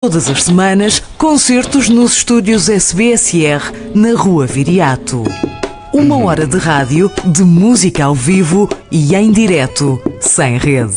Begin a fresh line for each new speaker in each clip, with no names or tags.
Todas as semanas, concertos nos estúdios SBSR, na Rua Viriato. 1 hora de rádio, de música ao vivo e em direto, sem rede.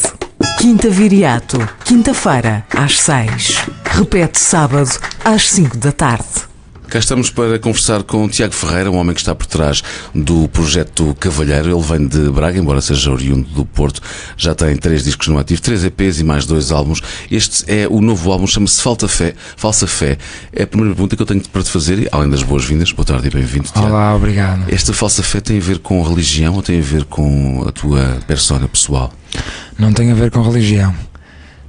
Quinta Viriato, quinta-feira, às 6. Repete sábado, às 5 da tarde.
Cá estamos para conversar com o Tiago Ferreira, um homem que está por trás do projeto Cavalheiro. Ele vem de Braga, embora seja oriundo do Porto. Já tem 3 discos no ativo, 3 EPs e mais 2 álbuns. Este é o novo álbum, chama-se Falsa Fé. É a primeira pergunta que eu tenho para te fazer, além das boas-vindas. Boa tarde e bem-vindo, Tiago.
Olá, obrigado.
Esta falsa fé tem a ver com religião ou tem a ver com a tua persona pessoal?
Não tem a ver com religião.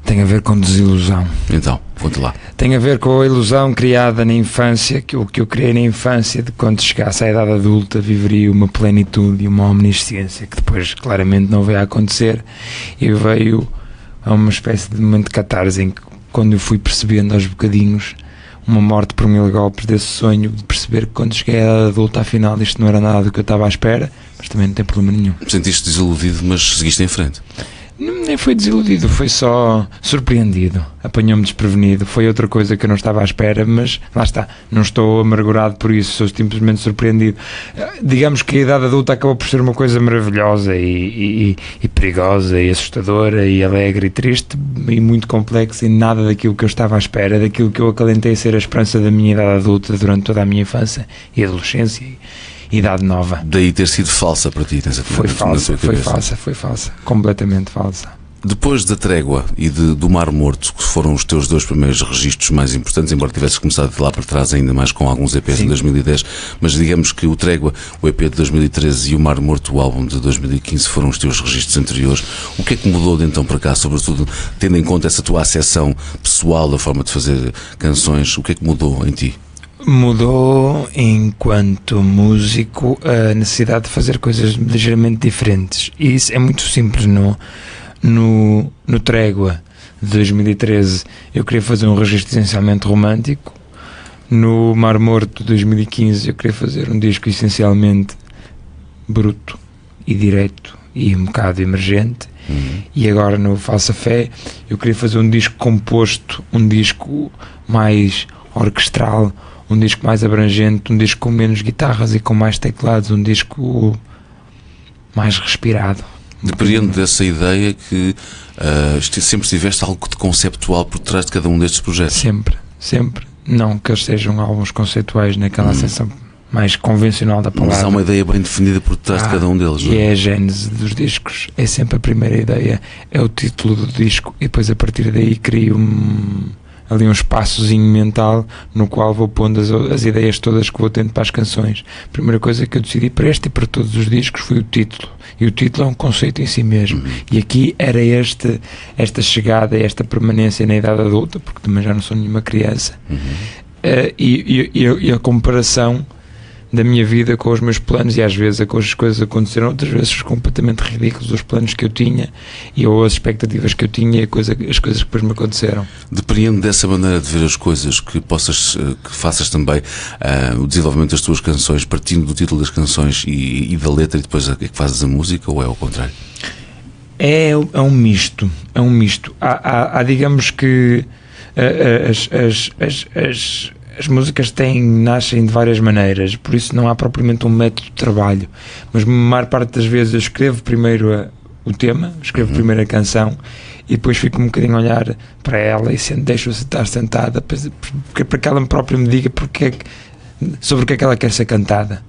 Tem a ver com desilusão.
Então, conta lá.
Tem a ver com a ilusão criada na infância, que o que eu criei na infância, de quando chegasse à idade adulta, viveria uma plenitude e uma omnisciência que depois claramente não veio a acontecer, e veio a uma espécie de momento de catarse em que, quando eu fui percebendo aos bocadinhos uma morte por 1000 golpes desse sonho, de perceber que quando cheguei à idade adulta, afinal isto não era nada do que eu estava à espera, mas também não tem problema nenhum.
Sentiste desiludido, mas seguiste em frente?
Nem foi desiludido, foi só surpreendido, apanhou-me desprevenido, foi outra coisa que eu não estava à espera, mas lá está, não estou amargurado por isso, sou simplesmente surpreendido. Digamos que a idade adulta acabou por ser uma coisa maravilhosa e perigosa e assustadora e alegre e triste e muito complexa, e nada daquilo que eu estava à espera, daquilo que eu acalentei ser a esperança da minha idade adulta durante toda a minha infância e adolescência e idade nova.
Daí ter sido falsa para ti, tens a
Foi falsa, completamente falsa.
Depois da Trégua e do Mar Morto, que foram os teus 2 primeiros registros mais importantes, embora tivesses começado de lá para trás ainda mais com alguns EPs em 2010, mas digamos que o Trégua, o EP de 2013 e o Mar Morto, o álbum de 2015, foram os teus registros anteriores. O que é que mudou de então para cá, sobretudo tendo em conta essa tua acessão pessoal, a forma de fazer canções? O que é que mudou em ti?
Mudou, enquanto músico, a necessidade de fazer coisas ligeiramente diferentes. E isso é muito simples. No Trégua de 2013 eu queria fazer um registro essencialmente romântico. No Mar Morto de 2015 eu queria fazer um disco essencialmente bruto e direto e um bocado emergente. E agora no Falsa Fé eu queria fazer um disco composto, um disco mais orquestral, um disco mais abrangente, um disco com menos guitarras e com mais teclados, um disco mais respirado.
Depreendo dessa ideia que sempre tiveste algo de conceptual por trás de cada um destes projetos. Sempre. Não que eles sejam álbuns conceituais naquela acessão mais convencional da palavra. Mas há uma ideia bem definida por trás de cada um deles.
E é a gênese dos discos. É sempre a primeira ideia, é o título do disco, e depois a partir daí crio ali um espaçozinho mental no qual vou pondo as ideias todas que vou tendo para as canções. A primeira coisa que eu decidi para este e para todos os discos foi o título, e o título é um conceito em si mesmo. E aqui era esta chegada, esta permanência na idade adulta, porque também já não sou nenhuma criança, e a comparação da minha vida com os meus planos, e às vezes as coisas aconteceram, outras vezes completamente ridículos os planos que eu tinha ou as expectativas que eu tinha e as coisas que depois me aconteceram.
Depreendo dessa maneira de ver as coisas que faças também o desenvolvimento das tuas canções partindo do título das canções e da letra, e depois é que fazes a música, ou é ao contrário?
É um misto. Há digamos que as músicas nascem de várias maneiras, por isso não há propriamente um método de trabalho, mas a maior parte das vezes eu escrevo primeiro o tema, escrevo primeiro a canção, e depois fico um bocadinho a olhar para ela e deixo-a estar sentada para que ela própria me diga sobre o que é que ela quer ser cantada.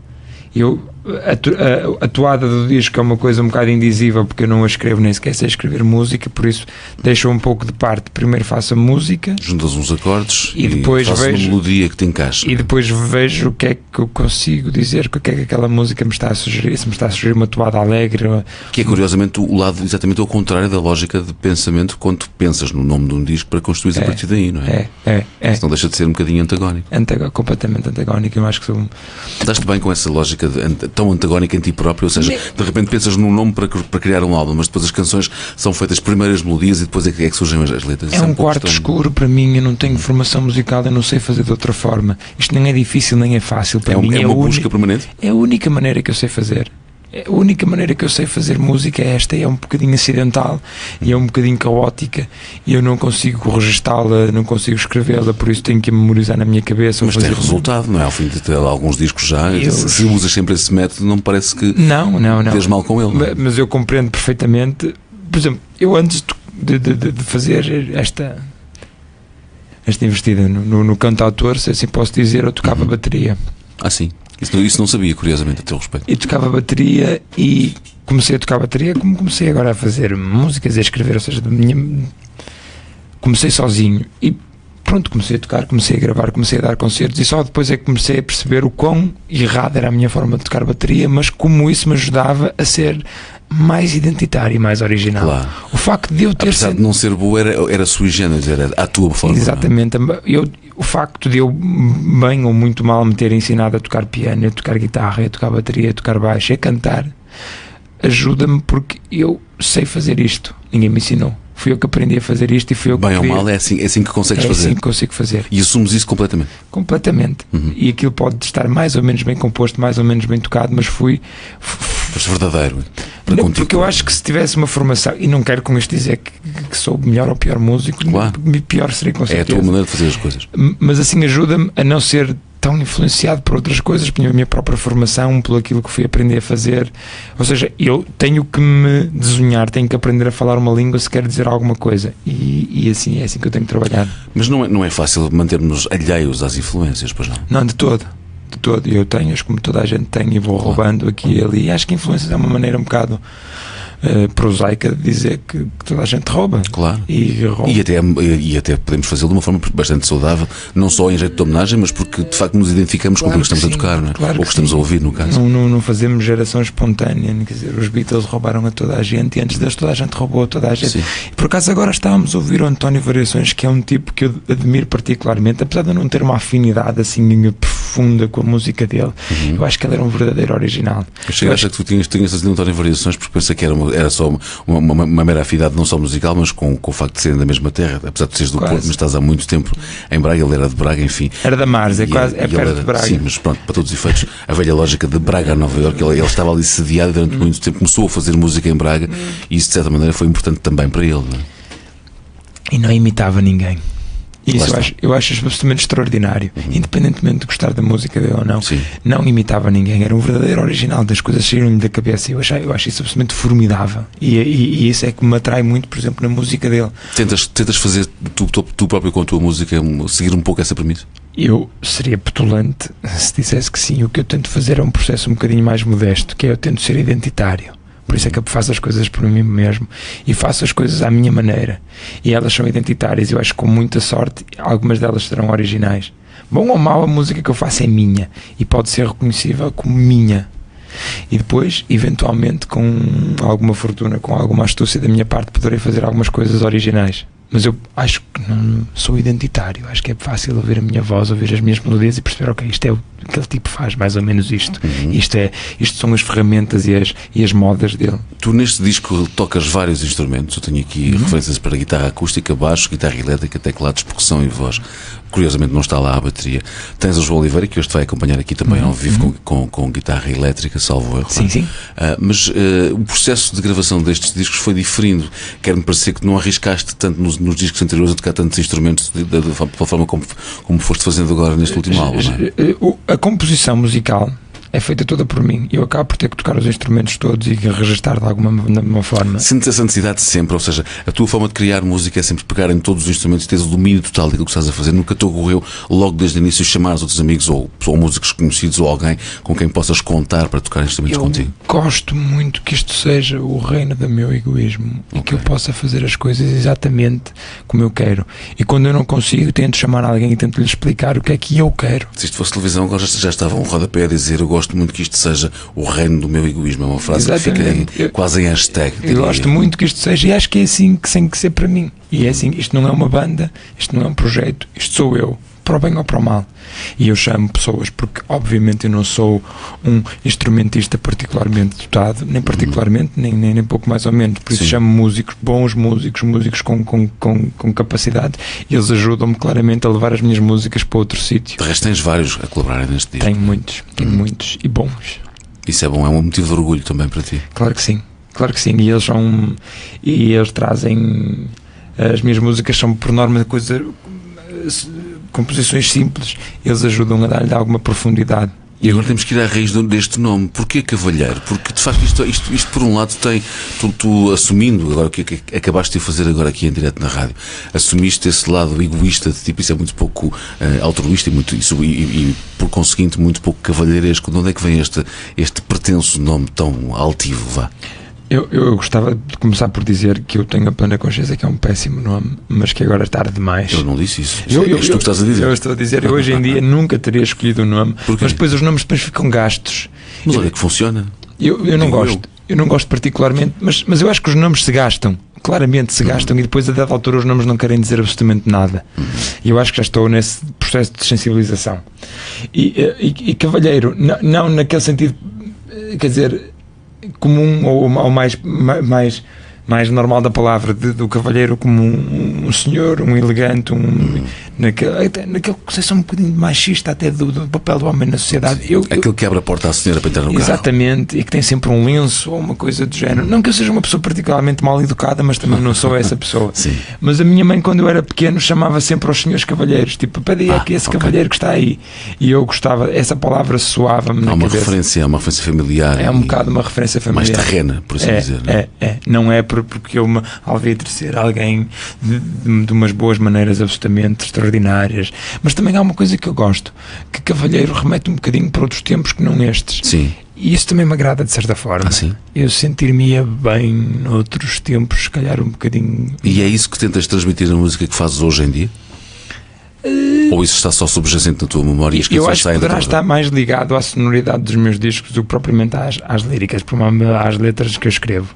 A toada do disco é uma coisa um bocado indizível, porque eu não a escrevo, nem sequer sei escrever música, por isso deixo um pouco de parte. Primeiro faço a música,
juntas uns acordes
e depois
fazes
vejo
uma melodia que te encaixa,
e depois vejo o que é que eu consigo dizer, o que é que aquela música me está a sugerir, se me está a sugerir uma toada alegre,
que é curiosamente o lado exatamente ao contrário da lógica de pensamento quando tu pensas no nome de um disco para construir a partir daí, não é?
É.
Não deixa de ser um bocadinho antagónico.
Completamente antagónico. Eu acho que sou...
Daste bem com essa lógica tão antagónica em ti próprio, ou seja, de repente pensas num nome para criar um álbum, mas depois as canções são feitas primeiras melodias e depois é que surgem as letras.
É um quarto escuro para mim, eu não tenho formação musical, eu não sei fazer de outra forma. Isto nem é difícil nem é fácil para mim.
É uma busca permanente?
É a única maneira que eu sei fazer. A única maneira que eu sei fazer música é esta, é um bocadinho acidental e é um bocadinho caótica e eu não consigo registá-la, não consigo escrevê-la, por isso tenho que memorizar na minha cabeça.
Mas tem resultado, não é? Ao fim de ter alguns discos já, se usas sempre esse método, não me parece que
não
tens mal com ele.
Mas eu compreendo perfeitamente. Por exemplo, eu antes de fazer esta investida no cantautor, se assim posso dizer, eu tocava bateria.
Ah, sim. Isso não sabia, curiosamente, a teu respeito.
E tocava bateria e comecei a tocar bateria como comecei agora a fazer músicas e a escrever, ou seja, comecei sozinho e pronto, comecei a tocar, comecei a gravar, comecei a dar concertos e só depois é que comecei a perceber o quão errada era a minha forma de tocar bateria, mas como isso me ajudava a ser mais identitário e mais original.
Claro.
O facto de eu ter
apesar de não ser boa, era sui generis, era a tua forma.
Exatamente. O facto de eu, bem ou muito mal, me ter ensinado a tocar piano, a tocar guitarra, a tocar bateria, a tocar baixo, a cantar, ajuda-me porque eu sei fazer isto. Ninguém me ensinou. Fui eu que aprendi a fazer isto e fui eu que
bem ou mal, é assim que consegues fazer.
É assim que consigo fazer.
E assumes isso completamente?
Completamente. E aquilo pode estar mais ou menos bem composto, mais ou menos bem tocado, mas fui...
Mas verdadeiro.
Porque eu acho que se tivesse uma formação, e não quero com isto dizer que sou o melhor ou pior músico,
claro.
Pior seria com certeza.
É a tua maneira de fazer as coisas.
Mas assim ajuda-me a não ser tão influenciado por outras coisas, pela minha própria formação, pelo aquilo que fui aprender a fazer. Ou seja, eu tenho que me desunhar, tenho que aprender a falar uma língua se quero dizer alguma coisa. E assim é assim que eu tenho trabalhado.
Mas não é fácil mantermos alheios às influências, pois não?
Não, de todo. Eu tenho, como toda a gente tem, e vou roubando aqui e ali. E acho que influências é uma maneira um bocado prosaica de dizer que toda a gente rouba.
Claro.
E
até podemos fazê-lo de uma forma bastante saudável, não só em jeito de homenagem, mas porque de facto nos identificamos com o que estamos a tocar, não é?
Claro,
ou que estamos a ouvir, no caso.
Não fazemos geração espontânea, quer dizer, os Beatles roubaram a toda a gente e antes deles toda a gente roubou a toda a gente. Sim. E por acaso agora estávamos a ouvir o António Variações, que é um tipo que eu admiro particularmente, apesar de eu não ter uma afinidade assim profunda com a música dele. Eu acho que ele era um verdadeiro original.
Eu acho que tu tinhas fazido António Variações porque pensei que era só uma mera afinidade, não só musical, mas com o facto de serem da mesma terra, apesar de seres do Porto, mas estás há muito tempo em Braga. Ele era de Braga, enfim.
Era da Mars, perto de Braga.
Sim, mas pronto, para todos os efeitos, a velha lógica de Braga a Nova Iorque, ele estava ali sediado durante muito tempo, começou a fazer música em Braga e isso de certa maneira foi importante também para ele, não é?
E não imitava ninguém. Isso eu acho absolutamente extraordinário. Independentemente de gostar da música dele ou não,
sim,
não imitava ninguém, era um verdadeiro original, das coisas saíram-lhe da cabeça. Eu acho isso absolutamente formidável. E isso é que me atrai muito, por exemplo, na música dele.
Tentas fazer tu próprio com a tua música, seguir um pouco essa premissa?
Eu seria petulante se dissesse que sim. O que eu tento fazer é um processo um bocadinho mais modesto, que é eu tento ser identitário. Por isso é que eu faço as coisas por mim mesmo e faço as coisas à minha maneira e elas são identitárias. Eu acho que com muita sorte algumas delas serão originais. Bom ou mau, a música que eu faço é minha e pode ser reconhecível como minha. E depois, eventualmente, com alguma fortuna, com alguma astúcia da minha parte, poderei fazer algumas coisas originais. Mas eu acho que não sou identitário. Acho que é fácil ouvir a minha voz, ouvir as minhas melodias e perceber, ok, isto é o que aquele tipo faz, mais ou menos isto. Isto são as ferramentas e as modas dele.
Tu neste disco tocas vários instrumentos. Eu tenho aqui referências para guitarra acústica, baixo, guitarra elétrica, teclados, percussão e voz. Curiosamente não está lá a bateria. Tens o João Oliveira, que hoje te vai acompanhar aqui também ao vivo com guitarra elétrica, salvo erro.
Sim.
Mas o processo de gravação destes discos foi diferindo. Quer-me parecer que não arriscaste tanto nos discos anteriores a tocar tantos instrumentos pela forma como foste fazendo agora neste último álbum, não é?
A composição musical é feita toda por mim. Eu acabo por ter que tocar os instrumentos todos e registar de alguma forma.
Sentes essa necessidade sempre, ou seja, a tua forma de criar música é sempre pegar em todos os instrumentos e teres o domínio total daquilo que estás a fazer. Nunca te ocorreu logo desde o início chamar os outros amigos ou músicos conhecidos ou alguém com quem possas contar para tocar instrumentos contigo?
Gosto muito que isto seja o reino do meu egoísmo e que eu possa fazer as coisas exatamente como eu quero. E quando eu não consigo, tento chamar alguém e tento lhe explicar o que é que eu quero.
Se isto fosse televisão, agora já estava um rodapé a dizer: eu gosto muito que isto seja o reino do meu egoísmo. É uma frase que fica quase em hashtag.
Eu gosto muito que isto seja, e acho que é assim que tem que ser para mim. E é assim, isto não é uma banda, isto não é um projeto, isto sou eu, para o bem ou para o mal. E eu chamo pessoas porque obviamente eu não sou um instrumentista particularmente dotado, nem particularmente, nem pouco mais ou menos, por isso chamo músicos, bons músicos com capacidade, e eles ajudam-me claramente a levar as minhas músicas para outro sítio.
De resto tens vários a colaborarem neste disco.
Tenho muitos e bons.
Isso é bom, é um motivo de orgulho também para ti.
Claro que sim, e eles trazem, as minhas músicas são por norma composições simples, eles ajudam a dar-lhe alguma profundidade.
E agora temos que ir à raiz deste nome. Porquê Cavalheiro? Porque de facto isto por um lado tem, tu assumindo, agora o que acabaste de fazer agora aqui em direto na rádio, assumiste esse lado egoísta de tipo, isso é muito pouco altruísta e por conseguinte muito pouco cavalheiresco. De onde é que vem este pretenso nome tão altivo, vá?
Eu gostava de começar por dizer que eu tenho a plena consciência que é um péssimo nome, mas que agora é tarde demais.
Eu não disse isso. É isto que estás a dizer.
Eu estou a dizer, hoje em dia nunca teria escolhido o nome, mas depois os nomes depois ficam gastos.
Mas olha que funciona.
Eu não gosto. Eu não gosto particularmente, mas eu acho que os nomes se gastam. Claramente se gastam e depois a dada altura os nomes não querem dizer absolutamente nada. E eu acho que já estou nesse processo de sensibilização. E cavalheiro, não naquele sentido, quer dizer, comum ou mais normal da palavra, do cavalheiro como um senhor, um elegante, naquele conceito um bocadinho machista até do papel do homem na sociedade.
Aquele que abre a porta à senhora para entrar no carro.
Exatamente, e que tem sempre um lenço ou uma coisa do género. Não que eu seja uma pessoa particularmente mal educada, mas também não sou essa pessoa.
Sim.
Mas a minha mãe, quando eu era pequeno, chamava sempre aos senhores cavalheiros, tipo, pede aqui esse cavalheiro que está aí. E eu gostava, essa palavra soava-me na cabeça.
É uma referência familiar.
É um bocado uma referência familiar.
Mais terrena, por assim dizer.
Não é porque eu me alvitre ser alguém de umas boas maneiras absolutamente extraordinárias, mas também há uma coisa que eu gosto, que cavalheiro remete um bocadinho para outros tempos que não estes.
Sim.
E isso também me agrada de certa forma. Eu sentir-me-ia bem noutros tempos, se calhar um bocadinho.
E é isso que tentas transmitir na música que fazes hoje em dia? Ou isso está só subjacente na tua memória?
Eu acho que poderá estar mais ligado à sonoridade dos meus discos do que propriamente às líricas, às letras que eu escrevo.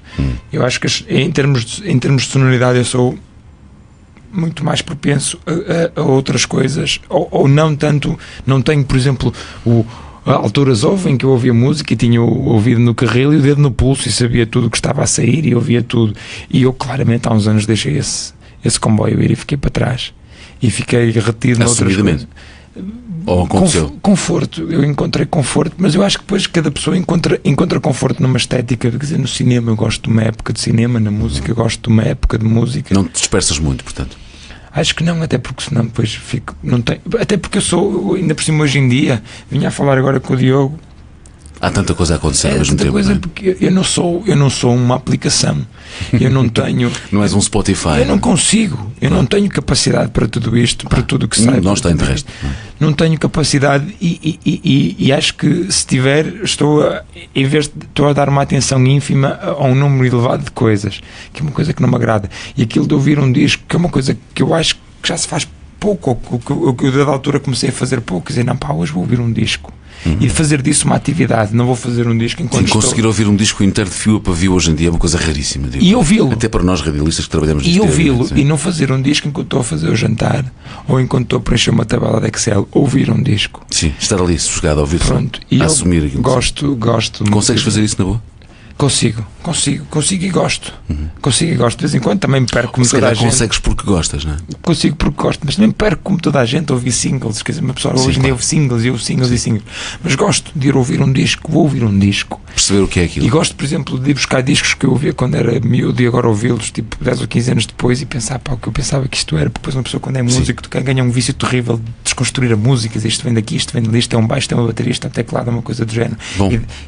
Eu acho que em termos de sonoridade eu sou muito mais propenso a outras coisas, ou não tanto, não tenho, por exemplo, alturas em que eu ouvia música e tinha o ouvido no carril e o dedo no pulso e sabia tudo o que estava a sair e ouvia tudo, e eu claramente há uns anos deixei esse comboio ir e fiquei para trás e fiquei retido noutras coisas.
Ou aconteceu?
Conforto, eu encontrei conforto, mas eu acho que depois cada pessoa encontra conforto numa estética. Quer dizer, no cinema eu gosto de uma época de cinema, na música eu gosto de uma época de música.
Não te dispersas muito, portanto?
Acho que não, até porque senão depois fico. Até porque ainda por cima hoje em dia, vinha a falar agora com o Diogo.
Há tanta coisa a acontecer ao mesmo tempo.
Porque eu não sou uma aplicação. Eu não tenho.
Não és um Spotify.
Eu não consigo. Eu não tenho capacidade para tudo isto, para tudo o que sai.
Não está em de resto.
Não tenho capacidade e acho que se tiver, estou a dar uma atenção ínfima a um número elevado de coisas, que é uma coisa que não me agrada. E aquilo de ouvir um disco, que é uma coisa que eu acho que já se faz pouco, ou que eu da altura comecei a fazer pouco, quer dizer, não, hoje vou ouvir um disco. E fazer disso uma atividade, não vou fazer um disco enquanto
conseguir ouvir um disco inteiro de fio a pavio hoje em dia é uma coisa raríssima, digo.
E ouvi-lo,
até para nós radialistas que trabalhamos
e ouvi-lo, e não fazer um disco enquanto estou a fazer o jantar ou enquanto estou a preencher uma tabela de Excel, ouvir um disco.
Sim, estar ali sossegado a ouvir.
Pronto, e
a assumir aquilo.
Gosto.
Consegues fazer isso na boa?
Consigo e gosto. Consigo e gosto. De vez em quando também me perco como toda a gente.
Consegues porque gostas, não é?
Consigo porque gosto, mas também me perco como toda a gente a ouvir singles. Quer dizer, uma pessoa hoje em dia ouve singles e ouve singles e singles. Mas gosto de ir ouvir um disco, vou ouvir um disco.
Perceber o que é aquilo.
E gosto, por exemplo, de ir buscar discos que eu ouvia quando era miúdo e agora ouvi-los tipo 10 ou 15 anos depois e pensar, o que eu pensava que isto era. Porque depois uma pessoa, quando é músico, ganha um vício terrível de desconstruir a música. Isto vem daqui, isto vem dali, isto é um baixo, isto é uma bateria, isto é um teclado, uma coisa do género.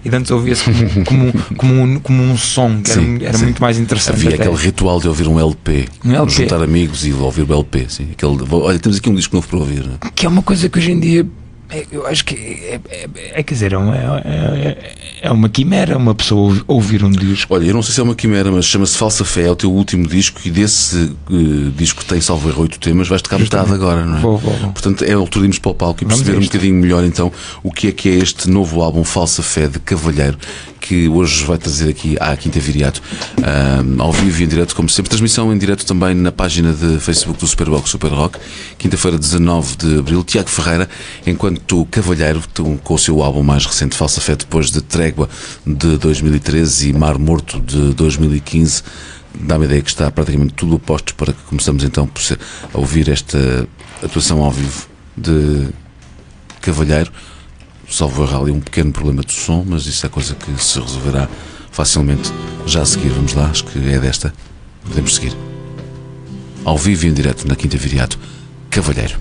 E antes ouvia-se como um som que era muito mais interessante.
Havia aquele ritual de ouvir um LP. Juntar amigos e ouvir o LP. Sim. Olha, temos aqui um disco novo para ouvir. Não é?
Que é uma coisa que hoje em dia eu acho que quer dizer, é uma quimera uma pessoa ouvir um disco.
Olha, eu não sei se é uma quimera, mas chama-se Falsa Fé, é o teu último disco e desse disco que tem, salvo erro, 8 temas, vais tocar metade agora, não é?
Vou.
Portanto, é a altura de irmos para o palco e perceber um bocadinho melhor então o que é este novo álbum Falsa Fé de Cavalheiro, que hoje vai trazer aqui à Quinta Viriato, ao vivo e em direto, como sempre. Transmissão em direto também na página de Facebook do Superbox Super Rock, quinta-feira 19 de Abril. Tiago Ferreira, enquanto Cavalheiro, com o seu álbum mais recente Falsa Fé, depois de Trégua de 2013 e Mar Morto de 2015, dá-me a ideia que está praticamente tudo a postos para que começamos então a ouvir esta atuação ao vivo de Cavalheiro. salvo erro, ali um pequeno problema de som, mas isso é coisa que se resolverá facilmente já a seguir. Vamos lá, acho que é desta. Podemos seguir. Ao vivo e em direto na Quinta Viriato, Cavalheiro.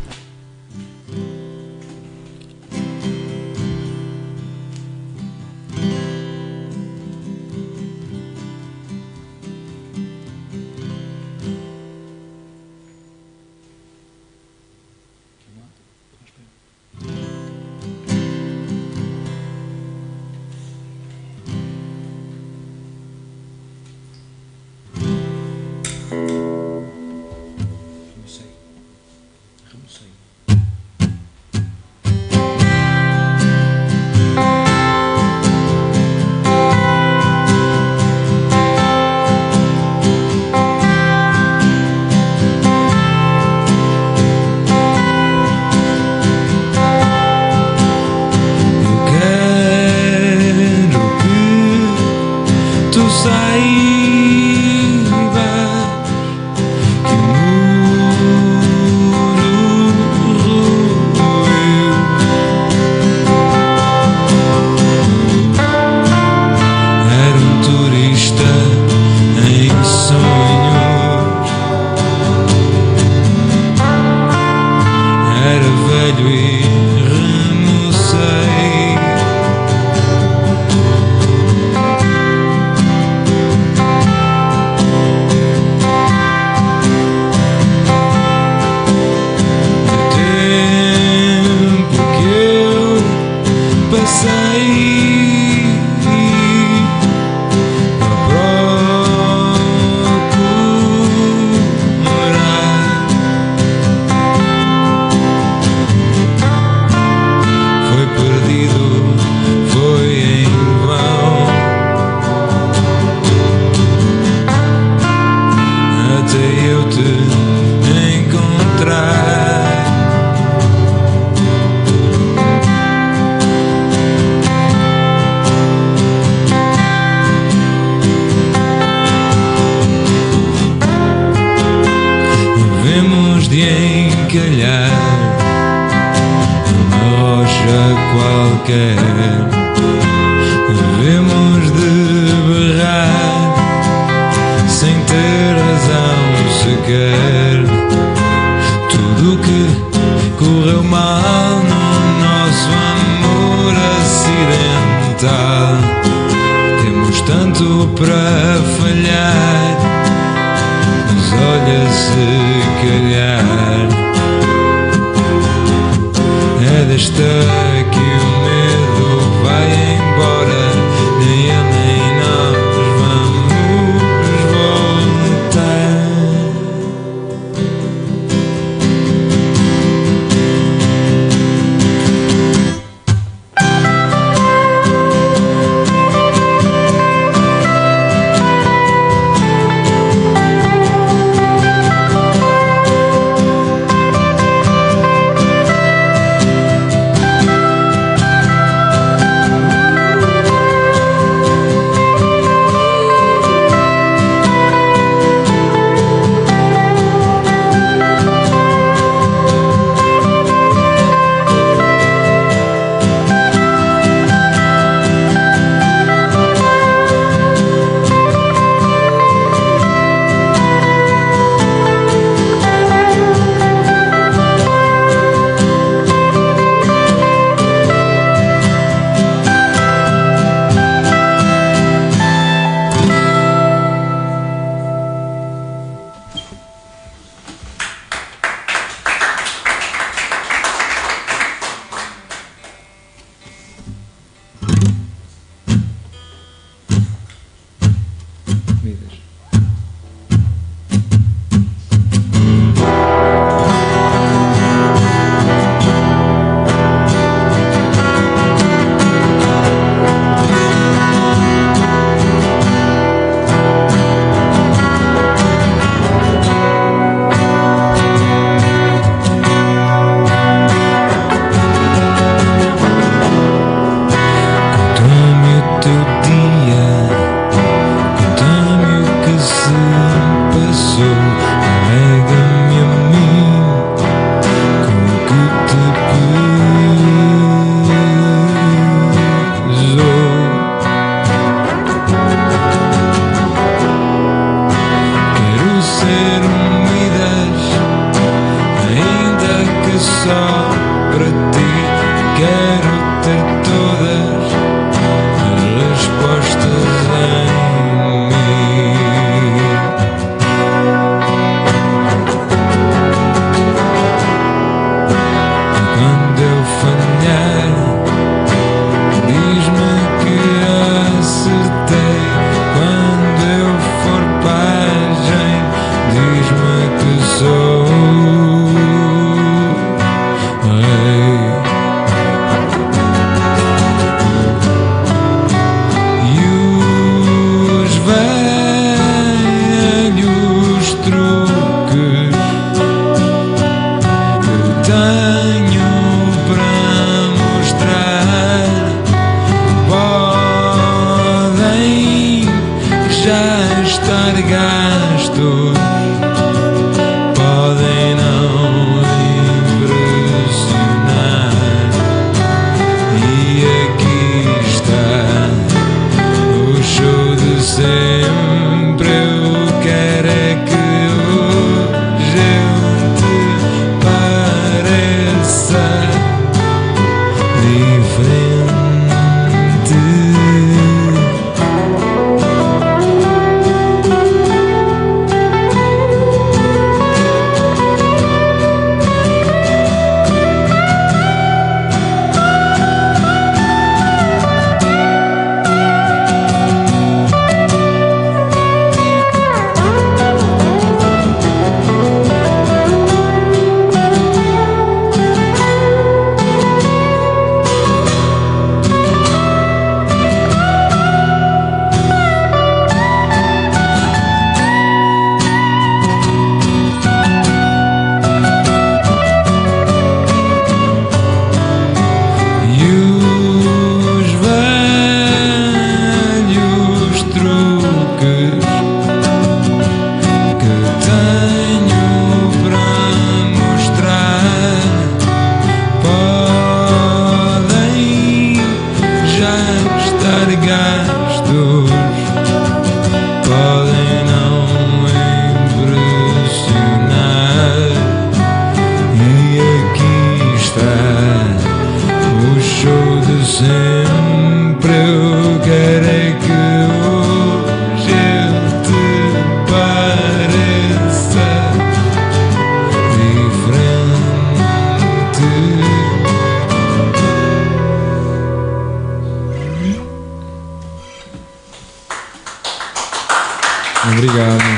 Obrigado.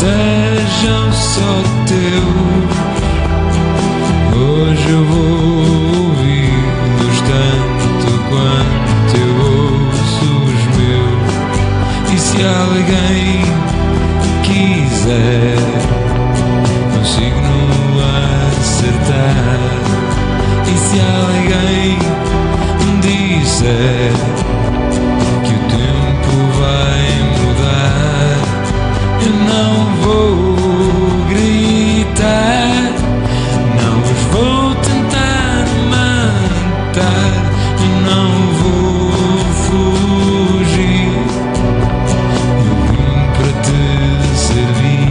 sejam só teus. Hoje eu vou
se alguém quiser, consigo acertar. E se alguém disser que o tempo vai mudar, eu não vou gritar, não os vou tentar matar, eu não vou fugir, eu vim para te servir.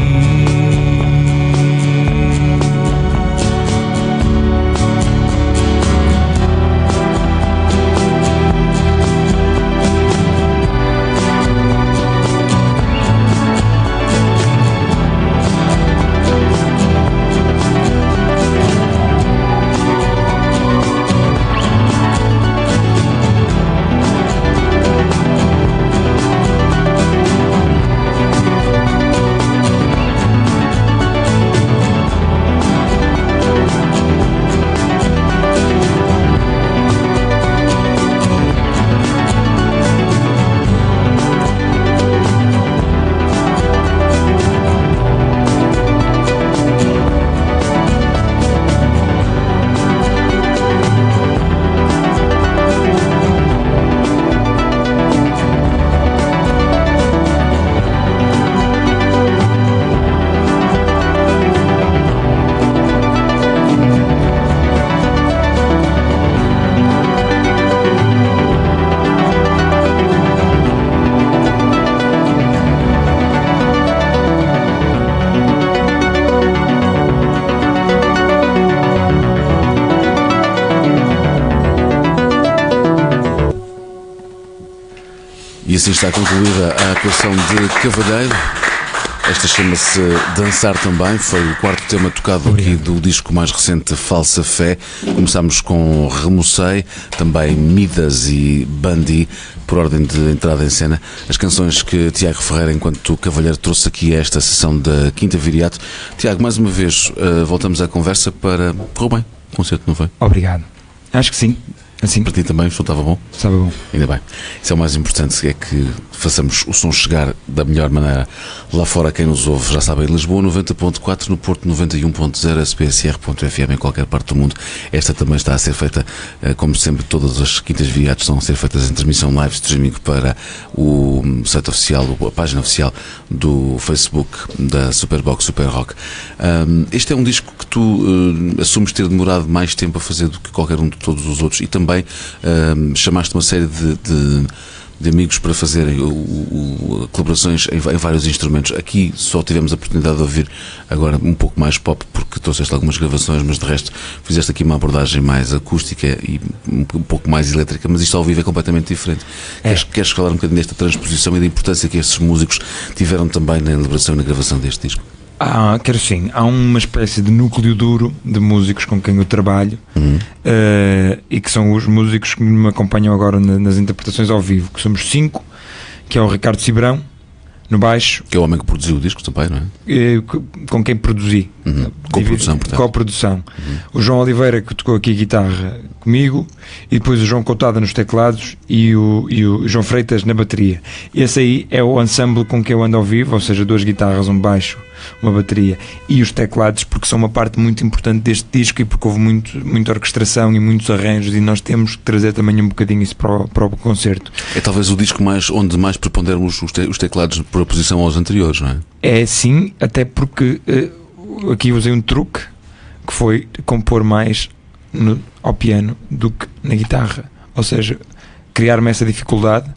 E assim está concluída a atuação de Cavalheiro. Esta chama-se Dançar Também. Foi o quarto tema tocado aqui do disco mais recente, Falsa Fé. Começámos com Remocei, também Midas e Bandi, por ordem de entrada em cena. As canções que Tiago Ferreira, enquanto Cavalheiro, trouxe aqui a esta sessão da Quinta Viriato. Tiago, mais uma vez, voltamos à conversa para... Correu bem o concerto, não foi?
Obrigado. Acho que sim. Assim.
Para ti também, o som estava bom?
Estava bom.
Ainda bem. Isso é o mais importante, é que façamos o som chegar da melhor maneira lá fora. Quem nos ouve, já sabe, em Lisboa 90.4, no Porto 91.0, sbsr.fm, em qualquer parte do mundo. Esta também está a ser feita, como sempre, todas as quintas viriatas estão a ser feitas em transmissão live streaming para o site oficial, a página oficial do Facebook da Superbox Super Rock. Este é um disco que tu assumes ter demorado mais tempo a fazer do que qualquer um de todos os outros, e também chamaste uma série de amigos para fazerem colaborações em vários instrumentos. Aqui só tivemos a oportunidade de ouvir agora um pouco mais pop, porque trouxeste algumas gravações, mas de resto fizeste aqui uma abordagem mais acústica e um pouco mais elétrica, mas isto ao vivo é completamente diferente. Queres falar um bocadinho desta transposição e da importância que estes músicos tiveram também na elaboração e na gravação deste disco?
Quero sim. Há uma espécie de núcleo duro de músicos com quem eu trabalho, e que são os músicos que me acompanham agora nas interpretações ao vivo, que somos 5, que é o Ricardo Cibrão no baixo,
que é o homem que produziu o disco também, não é?
Com quem produzi,
co-produção, portanto.
Co-produção. O João Oliveira, que tocou aqui a guitarra comigo, e depois o João Coutada nos teclados e o João Freitas na bateria. Esse aí é o ensemble com que eu ando ao vivo, ou seja, 2 guitarras, um baixo, uma bateria e os teclados, porque são uma parte muito importante deste disco e porque houve muita orquestração e muitos arranjos, e nós temos que trazer também um bocadinho isso para o concerto.
É talvez o disco onde mais preponderam os teclados por oposição aos anteriores, não é?
É sim, até porque aqui usei um truque que foi compor mais ao piano do que na guitarra, ou seja, criar-me essa dificuldade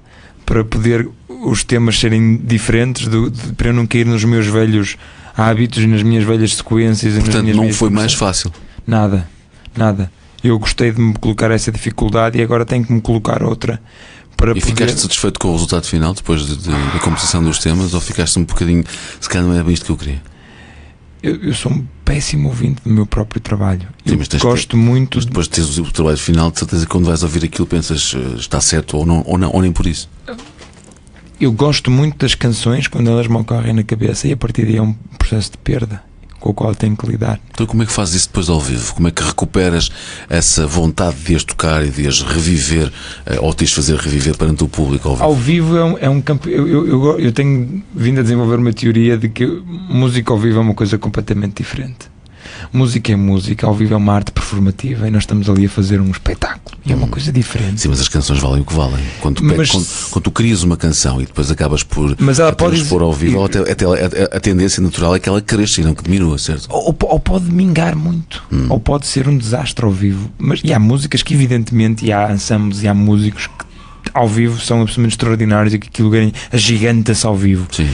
para poder os temas serem diferentes, para eu não cair nos meus velhos hábitos e nas minhas velhas sequências.
Portanto, não foi mais fácil?
Nada. Eu gostei de me colocar essa dificuldade e agora tenho que me colocar outra. E
ficaste satisfeito com o resultado final depois da composição dos temas, ou ficaste um bocadinho, se calhar não é bem isto que eu queria?
Eu sou um péssimo ouvinte do meu próprio trabalho.
Sim,
eu gosto muito.
Mas depois de teres o trabalho final, de certeza que quando vais ouvir aquilo pensas está certo ou não, ou nem por isso. Eu
gosto muito das canções quando elas me ocorrem na cabeça, e a partir daí é um processo de perda. com o qual tenho que lidar.
Então como é que fazes isso depois ao vivo? Como é que recuperas essa vontade de as tocar e de as reviver, ou de as fazer reviver perante o público ao vivo?
Ao vivo é um campo... Eu tenho vindo a desenvolver uma teoria de que música ao vivo é uma coisa completamente diferente. Música é música, ao vivo é uma arte performativa e nós estamos ali a fazer um espetáculo e é uma coisa diferente.
Sim, mas as canções valem o que valem. Quando tu crias uma canção e depois acabas por expor ao vivo, a tendência natural é que ela cresça e não que diminua, certo?
Ou pode mingar muito, ou pode ser um desastre ao vivo. E há músicas que evidentemente, e há ensembles e há músicos que ao vivo são absolutamente extraordinários e que aquilo agiganta-se ao vivo.
Sim.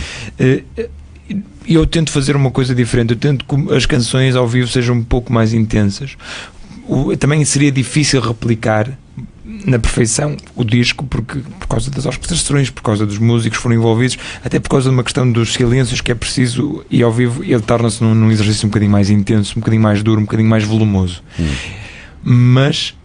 E eu tento fazer uma coisa diferente. Eu tento que as canções ao vivo sejam um pouco mais intensas. Também seria difícil replicar na perfeição o disco, porque por causa das orquestrações, por causa dos músicos que foram envolvidos, até por causa de uma questão dos silêncios que é preciso, e ao vivo ele torna-se num exercício um bocadinho mais intenso, um bocadinho mais duro, um bocadinho mais volumoso. Mas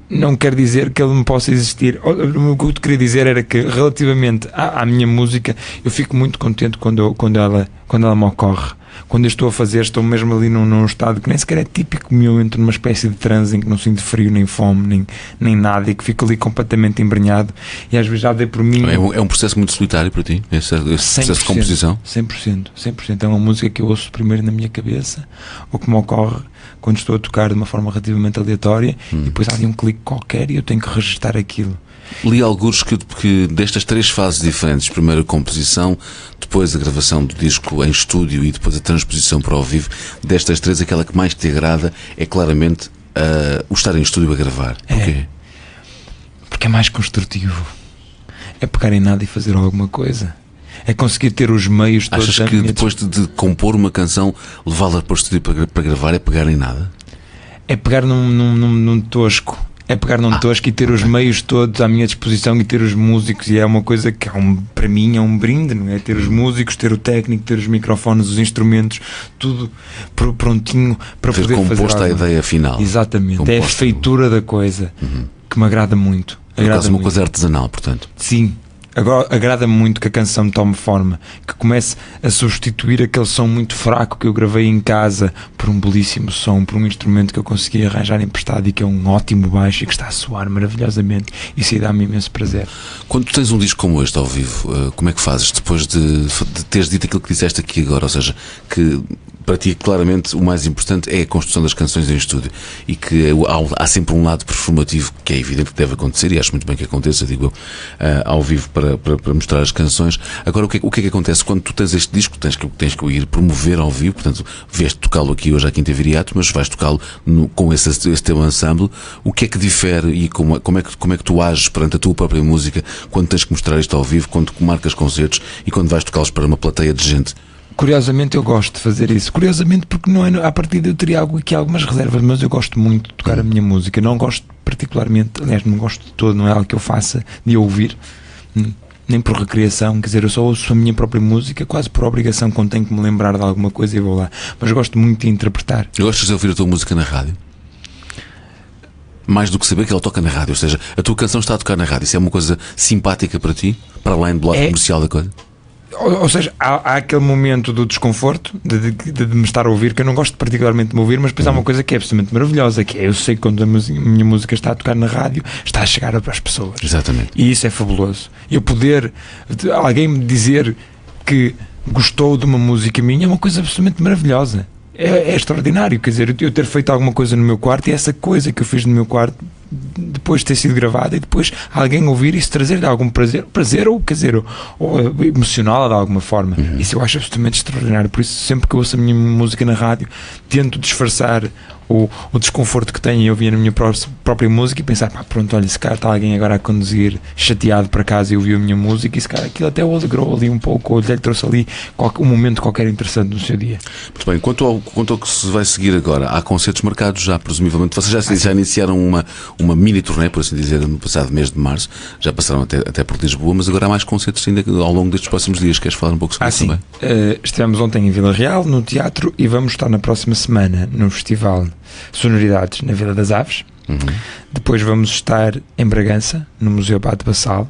não quer dizer que ele não possa existir. O que eu te queria dizer era que, relativamente à minha música, eu fico muito contente quando ela me ocorre. Quando eu estou a fazer, estou mesmo ali num estado que nem sequer é típico meu, entro numa espécie de transe em que não sinto frio, nem fome, nem nada, e que fico ali completamente embrenhado, e às vezes já dei por mim...
É um processo muito solitário para ti, esse processo de composição?
100%. É uma música que eu ouço primeiro na minha cabeça, ou que me ocorre quando estou a tocar de uma forma relativamente aleatória, e depois há ali um clique qualquer e eu tenho que registar aquilo.
Li alguns que destas 3 fases diferentes, primeiro a composição, depois a gravação do disco em estúdio e depois a transposição para ao vivo, destas 3 aquela que mais te agrada é claramente o estar em estúdio a gravar. Porquê?
Porque é mais construtivo, é pegar em nada e fazer alguma coisa, é conseguir ter os meios todos.
Achas que depois de compor uma canção, levá-la para o estúdio para gravar é pegar em nada?
É pegar num tosco. É pegar num tosco e ter os meios todos à minha disposição e ter os músicos, e é uma coisa que para mim é um brinde, não é? Ter os músicos, ter o técnico, ter os microfones, os instrumentos, tudo prontinho para poder fazer
composto a ideia final.
Exatamente, composto. É a feitura da coisa que me agrada muito.
É quase uma coisa artesanal, portanto.
Sim. Agora, agrada-me muito que a canção tome forma, que comece a substituir aquele som muito fraco que eu gravei em casa por um belíssimo som, por um instrumento que eu consegui arranjar emprestado e que é um ótimo baixo e que está a soar maravilhosamente. Isso aí dá-me imenso prazer.
Quando tu tens um disco como este ao vivo, como é que fazes depois de teres dito aquilo que disseste aqui agora? Ou seja, que para ti claramente o mais importante é a construção das canções em estúdio, e que há sempre um lado performativo que é evidente que deve acontecer, e acho muito bem que aconteça, digo eu, ao vivo para mostrar as canções. Agora, o que é que acontece quando tu tens este disco? Tens que o ir promover ao vivo, portanto, vieste tocá-lo aqui hoje à Quinta Viriato, mas vais tocá-lo com esse teu ensemble. O que é que difere e como é que tu ages perante a tua própria música quando tens que mostrar isto ao vivo, quando marcas concertos e quando vais tocá-los para uma plateia de gente?
Curiosamente eu gosto de fazer isso. Curiosamente porque não é, à partida eu teria aqui algumas reservas, mas eu gosto muito de tocar a minha música. Não gosto particularmente, aliás, não gosto de todo, não é algo que eu faça de ouvir, nem por recreação, quer dizer, eu só ouço a minha própria música quase por obrigação, quando tenho que me lembrar de alguma coisa e vou lá. Mas gosto muito de interpretar.
Gostas de ouvir a tua música na rádio? Mais do que saber que ela toca na rádio, ou seja, a tua canção está a tocar na rádio. Isso é uma coisa simpática para ti, para além do lado comercial da coisa?
Ou seja, há aquele momento do desconforto de me estar a ouvir, que eu não gosto particularmente de me ouvir, mas depois há uma coisa que é absolutamente maravilhosa, que é, eu sei que quando a minha música está a tocar na rádio, está a chegar para as pessoas.
Exatamente.
E isso é fabuloso. Eu poder, alguém me dizer que gostou de uma música minha, é uma coisa absolutamente maravilhosa. É extraordinário, quer dizer, eu ter feito alguma coisa no meu quarto, e essa coisa que eu fiz no meu quarto depois de ter sido gravada, e depois alguém ouvir isso, trazer-lhe algum prazer ou, quer dizer, ou emocional de alguma forma. Isso eu acho absolutamente extraordinário. Por isso, sempre que eu ouço a minha música na rádio, tento disfarçar o desconforto que tenho em ouvir a minha própria música e pensar, pronto, olha, se calhar está alguém agora a conduzir chateado para casa e ouviu a minha música, e se calhar aquilo até o alegrou ali um pouco, ou lhe trouxe ali um momento qualquer interessante no seu dia.
Muito bem, quanto ao que se vai seguir agora, há concertos marcados já, presumivelmente. Vocês já iniciaram uma mini turnê, por assim dizer, no passado mês de março, já passaram até por Lisboa, mas agora há mais concertos ainda ao longo destes próximos dias. Queres falar um pouco sobre isso também?
Estivemos ontem em Vila Real, no teatro, e vamos estar na próxima semana no festival Sonoridades na Vila das Aves. Depois vamos estar em Bragança, no Museu Abade Bassal.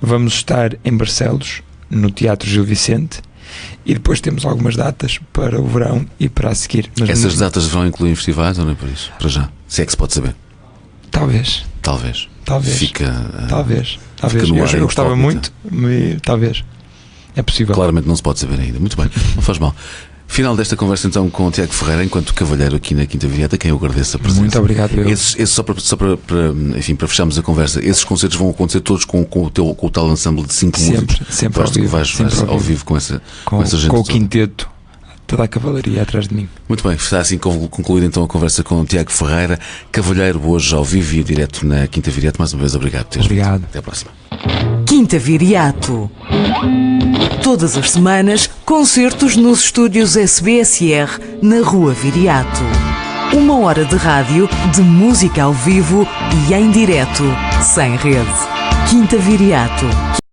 Vamos estar em Barcelos, no Teatro Gil Vicente, E depois temos algumas datas para o verão e para a seguir. Mas
Essas datas de verão incluem festivais ou nem por isso? Para já? Se é que se pode saber.
Talvez.
Talvez.
Fica
no ar
eu gostava
incógnita.
muito, talvez. É possível.
Claramente não se pode saber ainda. Muito bem, não faz mal. Final desta conversa então com o Tiago Ferreira, enquanto cavalheiro aqui na Quinta Viriata, quem eu agradeço a presença.
Muito obrigado.
Esses só para fecharmos a conversa, esses concertos vão acontecer todos com o tal ensemble de 5 músicos.
Sempre ao vivo.
Vais ao vivo com essa gente.
Com o quinteto, toda a cavalaria atrás de mim.
Muito bem, está assim concluída então a conversa com o Tiago Ferreira, cavalheiro hoje ao vivo e direto na Quinta Viriata. Mais uma vez, obrigado por teres vindo.
Obrigado.
Até à próxima.
Quinta Viriato. Todas as semanas, concertos nos estúdios SBSR na Rua Viriato. 1 hora de rádio, de música ao vivo e em direto, sem rede. Quinta Viriato.